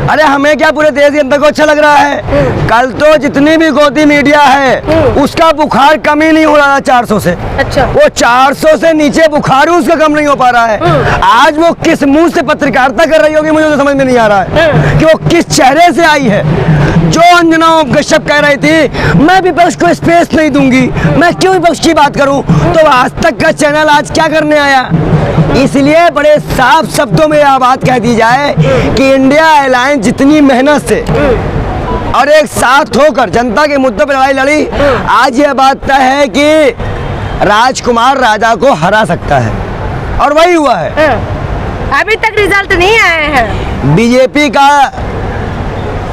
अरे हमें क्या, पूरे देश की जनता को अच्छा लग रहा है। कल तो जितनी भी गोदी मीडिया है उसका बुखार कम ही नहीं हो रहा 400 से। अच्छा, वो 400 से नीचे बुखार उसका कम नहीं हो पा रहा है। आज वो किस मुंह से पत्रकारिता कर रही होगी मुझे तो समझ में नहीं आ रहा है कि वो किस चेहरे से आई है। जो अंजना कश्यप कह रही थी मैं विपक्ष को स्पेस नहीं दूंगी, मैं क्यों विपक्ष की बात करूं, तो आज तक का चैनल आज क्या करने आया। इसलिए बड़े साफ शब्दों में यह बात कह दी जाए कि इंडिया अलायंस जितनी मेहनत से और एक साथ होकर जनता के मुद्दों पर लड़ाई लड़ी, आज यह बात तय है कि राजकुमार राजा को हरा सकता है और वही हुआ है। अभी तक रिजल्ट नहीं आए हैं। बीजेपी का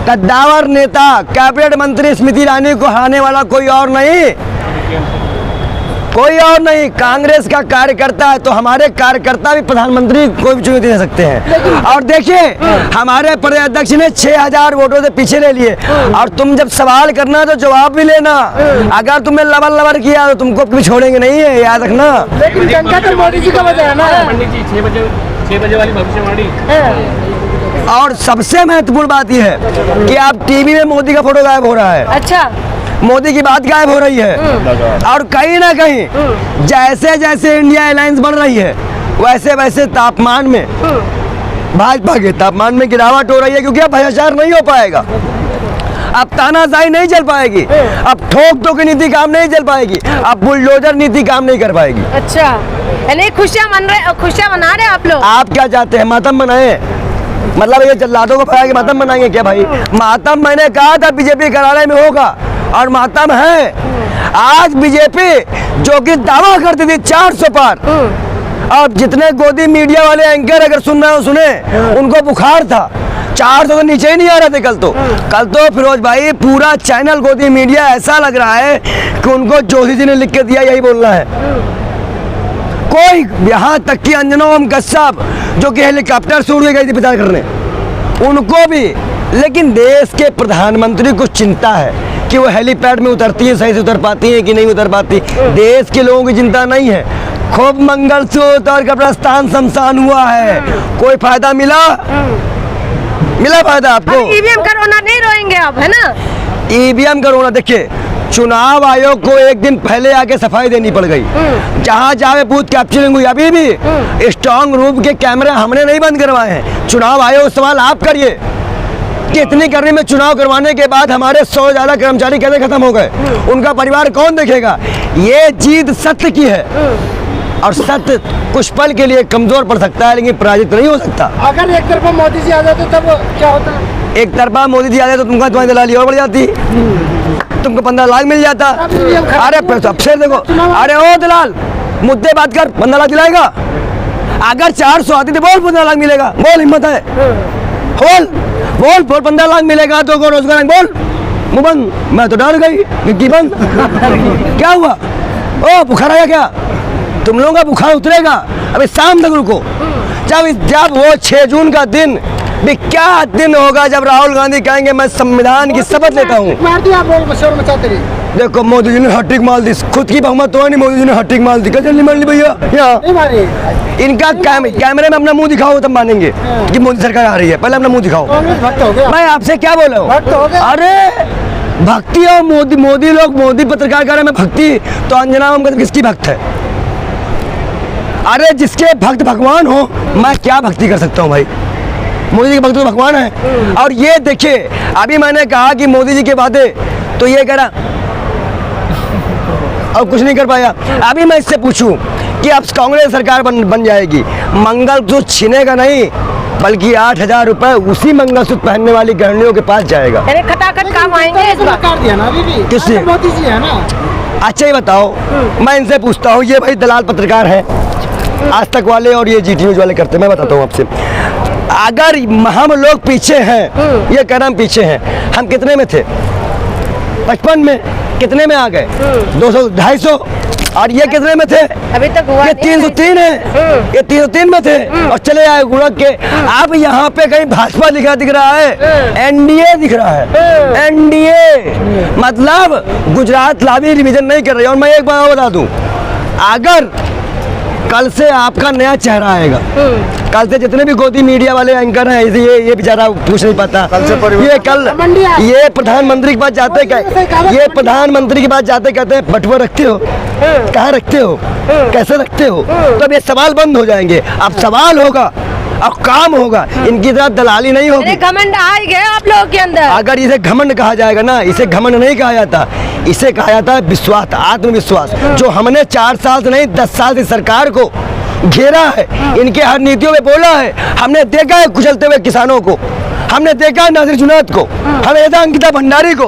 कद्दावर नेता कैबिनेट मंत्री स्मृति ईरानी को हराने वाला कोई और नहीं, कांग्रेस का कार्यकर्ता है। तो हमारे कार्यकर्ता भी प्रधानमंत्री को भी चुनौती दे सकते हैं। और देखिए हमारे प्रदेश अध्यक्ष ने 6000 वोटों से पीछे ले लिए। और तुम जब सवाल करना तो जवाब भी लेना, अगर तुमने लबर किया तो तुमको कभी छोड़ेंगे नहीं है, याद रखना। लेकिन जनता तो मोदी जी का वजह है ना। 6 बजे वाली भविष्यवाणी। और सबसे महत्वपूर्ण बात यह है कि आप टीवी में मोदी का फोटो गायब हो रहा है। अच्छा, मोदी की बात गायब हो रही है। और कहीं ना कहीं जैसे जैसे इंडिया अलायंस बढ़ रही है वैसे वैसे तापमान में भाजपा के तापमान में गिरावट हो रही है, क्योंकि अब भ्रष्टाचार नहीं हो पाएगा, अब तानाशाही नहीं चल पाएगी, अब ठोक की नीति काम नहीं चल पाएगी, अब बुलडोजर नीति काम नहीं कर पाएगी। अच्छा, यानी खुशियाँ मना रहे आप लोग। आप क्या चाहते हैं, मातम मनाए? मतलब ये जल्लादों को फैला के मातम मनाएंगे क्या भाई? मातम मैंने कहा था बीजेपी कराने में होगा और मातम है। आज बीजेपी जो कि दावा करती थी 400 पार, अब जितने गोदी मीडिया वाले एंकर अगर सुन रहे हो सुने, उनको बुखार था, 400 से नीचे ही नहीं आ रहे थे। कल तो फिरोज भाई पूरा चैनल गोदी मीडिया ऐसा लग रहा है कि उनको जोशी जी ने लिख के दिया यही बोलना है। कोई यहाँ तक कि अंजना कश्यप जो कि हेलीकॉप्टर से उड़ के गई थी प्रचार करने, उनको भी, लेकिन देश के प्रधानमंत्री को चिंता है कि वो हेलीपैड में उतरती है, सही से उतर पाती है कि नहीं उतर पाती। देश के लोगों की चिंता नहीं है। खूब मंगलसूत्र और कब्रिस्तान शमशान हुआ है, कोई फायदा मिला फायदा आपको? ईवीएम करोना नहीं रोएंगे आप, है ना? ईवीएम करोना, देखिए चुनाव आयोग को एक दिन पहले आके सफाई देनी पड़ गई। जहाँ जहाँ बूथ कैप्चरिंग हुई, अभी भी स्ट्रांग रूम के कैमरे हमने नहीं बंद करवाए हैं। चुनाव आयोग सवाल आप करिए कि इतनी गर्मी में चुनाव करवाने के बाद हमारे 100 से ज्यादा कर्मचारी कैसे खत्म हो गए, उनका परिवार कौन देखेगा? ये जीत सत्य की है और सत्य कुछ पल के लिए कमजोर पड़ सकता है लेकिन पराजित नहीं हो सकता। अगर एक तरफा मोदी जी आ जाते तब क्या होता? एक तरफा मोदी जी आ जाते तो तुम्हारी दलाली और बढ़ जाती, तुमको 15 लाख मिल जाता। अरे सबसे देखो, अरे ओ दलाल मुद्दे बात कर, 15 लाख दिलाएगा? अगर 400 आती तो बोल 15 लाख मिलेगा, बोल, हिम्मत है बोल 15 लाख मिलेगा तो को रोजगार, बोल मुँह बंद। मैं तो डर गई कि बंद क्या हुआ? ओ बुखार आया क्या? तुम लोगों का बुखार उतरेगा, अभी शाम तक रुको। जब वो 6 जून का दिन भी क्या दिन होगा जब राहुल गांधी कहेंगे मैं संविधान की शपथ लेता हूँ। देखो मोदी जी ने हैट्रिक मार दी, खुद की बहुमत तो नहीं, मोदी जी ने हैट्रिक मार दी। कैसे नहीं मार ली भैया? इनका कैमरे में अपना मुंह दिखाओ तब मानेंगे कि मोदी सरकार आ रही है। पहले अपना मुंह दिखाओ। मैं आपसे क्या बोल रहा हूँ? अरे भक्ति और मोदी लोग मोदी पत्रकार कर रहे हैं भक्ति, तो अंजना किसकी भक्त है? अरे जिसके भक्त भगवान हो, मैं क्या भक्ति कर सकता हूँ भाई? मोदी जी के भक्त तो भगवान है। और ये देखिए अभी मैंने कहा कि मोदी जी के बातें तो ये कह रहा और कुछ नहीं कर पाया। अभी मैं इससे पूछूं कि अब कांग्रेस सरकार बन जाएगी, मंगलसूत्र छीनेगा नहीं बल्कि 8000 रुपए उसी मंगलसूत्र पहनने वाली गृहिणियों के पास जाएगा। खटाखट काम आएंगे इस बार। किससे? मोदी जी है ना। अच्छा ही बताओ, मैं इनसे पूछता हूँ, ये भाई दलाल पत्रकार है, आज तक वाले और ये जीटी न्यूज वाले करते हैं। मैं बताता हूँ आपसे, अगर हम लोग पीछे हैं, ये कह रहा हम पीछे हैं, हम कितने में थे? 55 में, कितने में आ गए? 200, 250। और ये कितने में थे? अभी तक हुआ ये 303 है, ये 303 में थे और चले आए गुड़क के। अब यहाँ पे कहीं भाजपा दिख रहा है, एनडीए दिख रहा है, एनडीए मतलब गुजरात लावी रिवीजन नहीं कर रही। और मैं एक बात बता दूं, अगर कल से आपका नया चेहरा आएगा। कल से जितने भी गोदी मीडिया वाले एंकर हैं, ये बेचारा पूछ नहीं पाता। ये प्रधानमंत्री के पास जाते ये प्रधानमंत्री के पास जाते कहते हैं बटुआ रखते हो, कहाँ रखते हो, कैसे रखते हो? तो अब ये सवाल बंद हो जाएंगे। अब सवाल होगा, अब काम होगा। इनकी तरह दलाली नहीं होगी। घमंड आ ही गया आप लोगों के अंदर। अगर इसे घमंड कहा जाएगा ना, इसे घमंड नहीं कहा जाता, इसे कहा जाता है विश्वास, आत्मविश्वास। जो हमने 4 साल से नहीं 10 साल से सरकार को घेरा है, इनके हर नीतियों में बोला है। हमने देखा है कुचलते हुए किसानों को, हमने देखा है नासिर जुनैद को, हमने देखा अंकिता भंडारी को।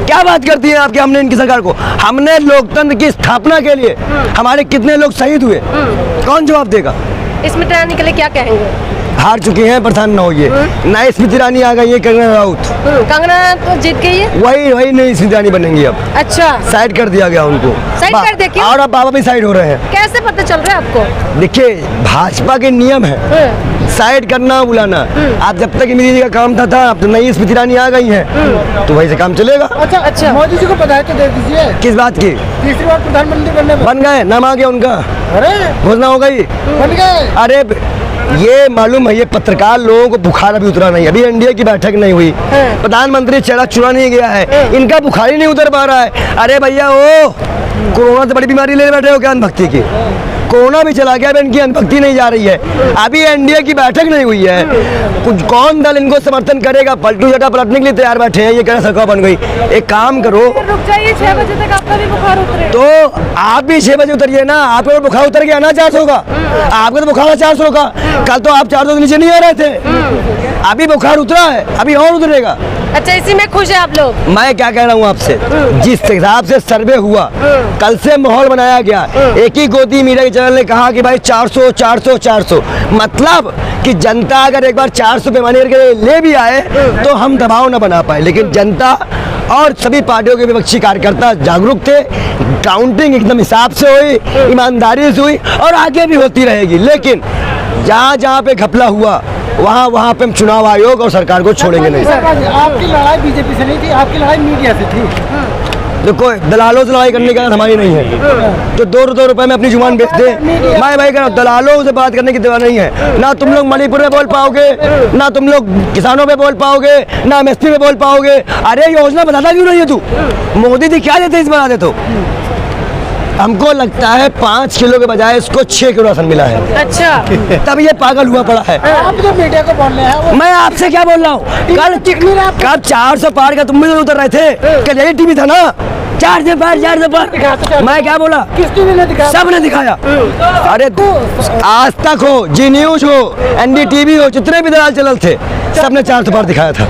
क्या बात करती है आपकी? हमने इनकी सरकार को, हमने लोकतंत्र की स्थापना के लिए हमारे कितने लोग शहीद हुए, कौन जवाब देगा? इसमें ट्रेन के लिए क्या कहेंगे? हार चुकी हैं, परेशान ना होइए। नई स्मृति ईरानी आ गई है, कंगना राउत। कंगना तो जीत गई है। वही नई स्मृति ईरानी बनेंगी अब। अच्छा, साइड कर दिया गया उनको। साइड कर दिया क्यों? और अब बाबा भी साइड हो रहे हैं। कैसे पता चल रहा है आपको? देखिए, भाजपा के नियम है साइड करना बुलाना। आप जब तक इमली जी का काम था, अब तो नई स्मृति ईरानी आ गई है, तो वही से काम चलेगा। अच्छा, मोदी जी को बधाई तो दे दीजिए। किस बात की? तीसरी बार प्रधानमंत्री बनने में। बन गए, नाम आ गया उनका, अरे घोषणा हो गई, बन गए। अरे ये मालूम है, ये पत्रकार लोगों को बुखार अभी उतरा नहीं, अभी एनडीए की बैठक नहीं हुई, प्रधानमंत्री चेहरा चुना नहीं गया है, इनका बुखार ही नहीं उतर पा रहा है। अरे भैया, ओ कोरोना से बड़ी बीमारी ले बैठे हो क्या अनभक्ति की? कोरोना भी चला गया, अब इनकी अनभक्ति नहीं जा रही है। अभी एनडीए की बैठक नहीं हुई है, कुछ कौन दल इनको समर्थन करेगा? पलटू जटा पलटने के लिए तैयार बैठे हैं। ये कहना सरकार बन गई। एक काम करो, रुक जाइए, 6 बजे तक आपका भी बुखार उतरे। तो आप भी 6 बजे उतरिए ना। आपका बुखार उतर गया ना 400 का, आपका तो बुखार 400 का। कल तो आप 400 के नीचे नहीं आ रहे थे, अभी बुखार उतरा है, अभी और उतरेगा। अच्छा, इसी में खुश है आप लोग? मैं क्या कह रहा हूँ आपसे, जिस हिसाब से सर्वे हुआ, कल से माहौल बनाया गया, एक ही गोदी मीडिया के चैनल ने कहा कि भाई 400 400 400, मतलब कि जनता अगर एक बार 400 पैमाने करके ले भी आए तो हम दबाव न बना पाए। लेकिन जनता और सभी पार्टियों के विपक्षी कार्यकर्ता जागरूक थे, काउंटिंग एकदम हिसाब से हुई, ईमानदारी से हुई और आगे भी होती रहेगी। लेकिन जहाँ जहाँ पे घपला हुआ, वहाँ पे हम चुनाव आयोग और सरकार को छोड़ेंगे नहीं। आपकी लड़ाई बीजेपी से नहीं थी, आपकी लड़ाई मीडिया से थी। देखो, दलालों से लड़ाई करने की आदत हमारी नहीं है, तो 2 रुपए में अपनी जुबान बेच दे। मैं भाई कह दलालों से बात करने की दवा नहीं है। ना तुम लोग मणिपुर में बोल पाओगे, ना तुम लोग किसानों पे बोल पाओगे, ना एमएसपी में बोल पाओगे। अरे योजना बताता क्यों नहीं है तू? मोदी जी क्या देते इस बना दे? तो हमको लगता है 5 किलो के बजाय इसको 6 किलो राशन मिला है। अच्छा, तब ये पागल हुआ पड़ा है। आप जो मीडिया को बोल रहे हैं, मैं आपसे क्या बोल रहा हूँ? कल 400 पार का तुम भी उतर रहे थे, कल यही टीवी था ना, 400 पार। मैं क्या बोला? किस टीवी ने दिखाया? सब ने दिखाया। अरे आज तक हो, जी न्यूज हो, एनडीटीवी हो, जितने भी दलाल चैनल थे, सबने 400 पार दिखाया था,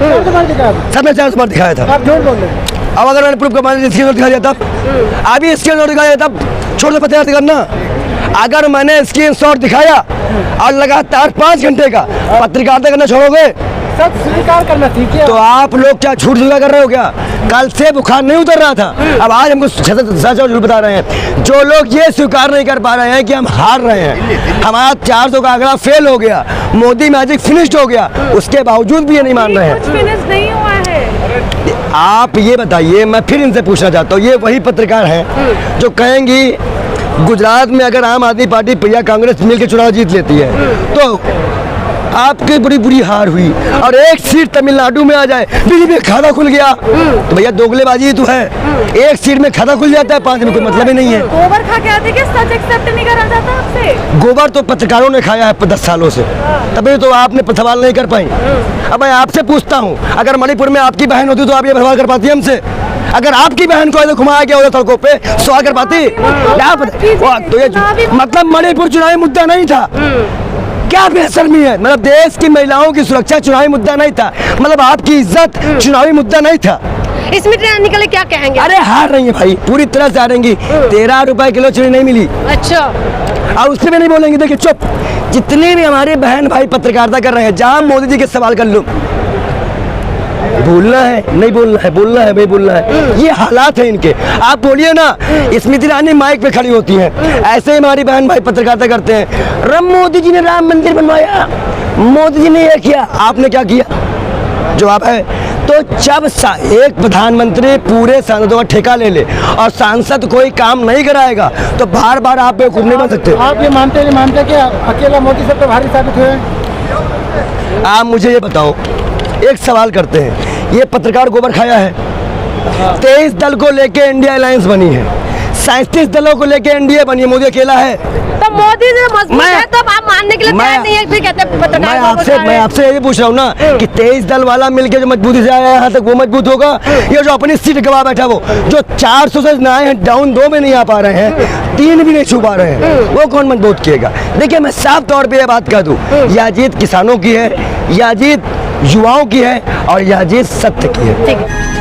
सबने 400 पार दिखाया था। आप झूठ बोल रहे हैं। अब अगर मैंने प्रूफ करवाने स्क्रीन दिखाया तब, अभी स्क्रीन शॉट दिखाया तब छोड़ दो, पता करना। अगर मैंने स्क्रीन शॉट दिखाया और लगातार 5 घंटे का पत्रकारिता करना छोड़ोगे, सब स्वीकार करना सीखिए। तो आप लोग क्या झूठ स्वीकार कर रहे हो क्या? कल से बुखार नहीं उतर रहा था, अब आज हमको सच झूठ बता रहे हैं। जो लोग ये स्वीकार नहीं कर पा रहे हैं कि हम हार रहे हैं, हमारा 400 का आंकड़ा फेल हो गया, मोदी मैजिक फिनिश्ड हो गया, उसके बावजूद भी ये नहीं मान रहे हैं। फिनिश नहीं हुआ है। आप ये बताइए, मैं फिर इनसे पूछना चाहता हूँ, ये वही पत्रकार हैं जो कहेंगी गुजरात में अगर आम आदमी पार्टी या कांग्रेस मिलकर चुनाव जीत लेती है तो आपकी बड़ी बुरी हार हुई, और एक सीट तमिलनाडु में आ जाए, बीजेपी खाता खुल गया, तो भैया दोगलेबाजी तो है। एक सीट में खाता खुल जाता है, 5 में कोई मतलब ही नहीं है। गोबर खा के आते कि सच एक्सेप्ट नहीं करा जाता आपसे? गोबर तो पत्रकारों ने खाया है 10 सालों से, तभी तो आपने सवाल नहीं कर पाई। अब मैं आपसे पूछता हूँ, अगर मणिपुर में आपकी बहन होती तो आप ये सवाल कर पाती हमसे? अगर आपकी बहन को ऐसे घुमाया गया होता सड़कों पे, सवाल कर पाती? तो ये मतलब मणिपुर चुनावी मुद्दा नहीं था। क्या बेशर्मी है? मतलब देश की महिलाओं की सुरक्षा चुनावी मुद्दा नहीं था, मतलब आपकी इज्जत चुनावी मुद्दा नहीं था। इसमें ट्रेन निकले क्या कहेंगे? अरे हार रही है भाई, पूरी तरह से हारेंगी। 13 रुपए किलो चीनी नहीं मिली। अच्छा, और उससे भी नहीं बोलेंगे। देखिए चुप, जितने भी हमारे बहन भाई पत्रकारिता कर रहे हैं, जहाँ मोदी जी के सवाल कर लो, बोलना है नहीं बोलना है, बोलना है नहीं बोलना है, ये हालात है इनके। आप बोलिए ना, स्मृति ईरानी माइक पे खड़ी होती हैं, ऐसे ही हमारी बहन भाई पत्रकारिता करते हैं। मोदी जी ने राम मंदिर बनवाया, मोदी जी ने ये किया, आपने क्या किया? जवाब है तो जब एक प्रधानमंत्री पूरे सांसदों का ठेका ले ले और सांसद कोई काम नहीं कराएगा तो बार बार आप बेवकूफ नहीं बन सकते। आप ये मानते कि अकेला मोदी सब प्रभारी साबित हुए? आप मुझे ये बताओ, एक सवाल करते हैं, ये पत्रकार गोबर खाया है? 23 दल को लेके इंडिया अलायंस बनी है, 37 दलों को लेके एनडीए बनी है, मोदी अकेला है। तो मोदी से मजबूत है तो आप मानने के लिए तैयार नहीं है, फिर कहते हैं पत्रकार मैं आपसे यही पूछ रहा हूँ ना कि 23 दल वाला मिलके जो मजबूती से आया है यहाँ तक वो मजबूत होगा, ये जो अपनी सीट गवा बैठा वो जो 400 से आए हैं डाउन 2 में नहीं आ पा रहे हैं, 3 भी नहीं छू पा रहे हैं, वो कौन मजबूत किएगा? देखिए मैं साफ तौर पे ये बात कह दूं, यह जीत किसानों की है, यह जीत युवाओं की है और यह जीत सत्य की है। ठीक है।